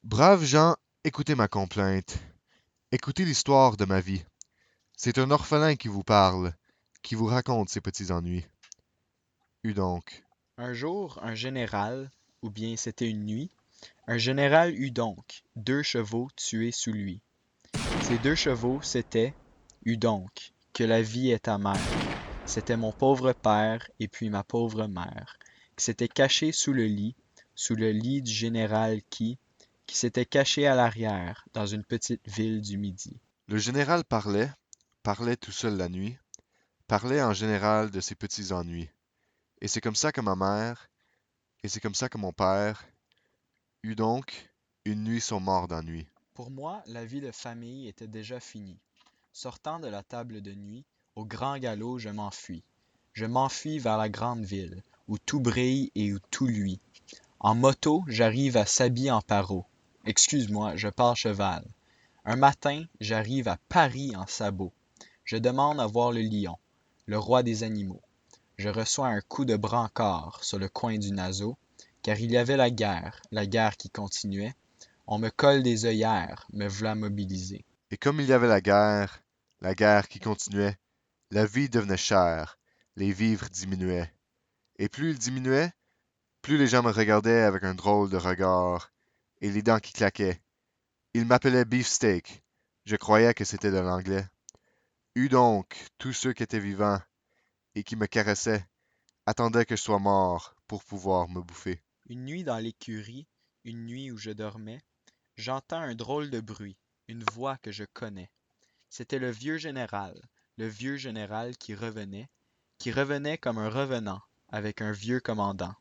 Braves gens, écoutez ma complainte. Écoutez l'histoire de ma vie. C'est un orphelin qui vous parle, qui vous raconte ses petits ennuis. Donc. Un jour, un général, ou bien c'était une nuit, un général eut donc 2 chevaux tués sous lui. Ces 2 chevaux, eut donc, que la vie est amère. C'était mon pauvre père et puis ma pauvre mère, qui s'étaient cachés sous le lit du général qui s'était caché à l'arrière, dans une petite ville du Midi. Le général parlait tout seul la nuit, parlait en général de ses petits ennuis. Et c'est comme ça que ma mère, et c'est comme ça que mon père, eut donc une nuit sont morts d'ennui. Pour moi, la vie de famille était déjà finie. Sortant de la table de nuit, au grand galop, je m'enfuis. Je m'enfuis vers la grande ville, où tout brille et où tout luit. En moto, j'arrive à Saby-en-Paro. Excuse-moi, je parle cheval. Un matin, j'arrive à Paris en sabot. Je demande à voir le lion, le roi des animaux. Je reçois un coup de brancard sur le coin du naseau, car il y avait la guerre qui continuait. On me colle des œillères, me v'là mobilisé. Et comme il y avait la guerre qui continuait, la vie devenait chère, les vivres diminuaient. Et plus ils diminuaient, plus les gens me regardaient avec un drôle de regard, et les dents qui claquaient. Ils m'appelaient beefsteak. Je croyais que c'était de l'anglais. Eut donc, tous ceux qui étaient vivants et qui me caressaient attendaient que je sois mort pour pouvoir me bouffer. Une nuit dans l'écurie, une nuit où je dormais, j'entends un drôle de bruit, une voix que je connais. C'était le vieux général qui revenait comme un revenant, avec un vieux commandant.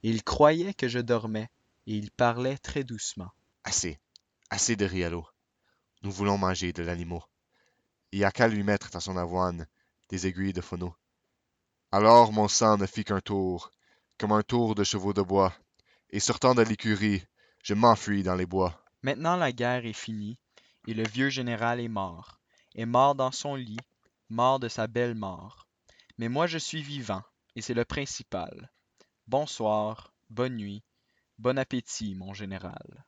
Et il croyait que je dormais, et il parlait très doucement. Assez, assez de rialo. Nous voulons manger de l'animaux. Il n'y a qu'à lui mettre dans son avoine des aiguilles de phono. Alors mon sang ne fit qu'un tour, comme un tour de chevaux de bois, et sortant de l'écurie, je m'enfuis dans les bois. Maintenant la guerre est finie, et le vieux général est mort dans son lit, mort de sa belle mort. Mais moi je suis vivant, et c'est le principal. Bonsoir, bonne nuit, bon appétit, mon général.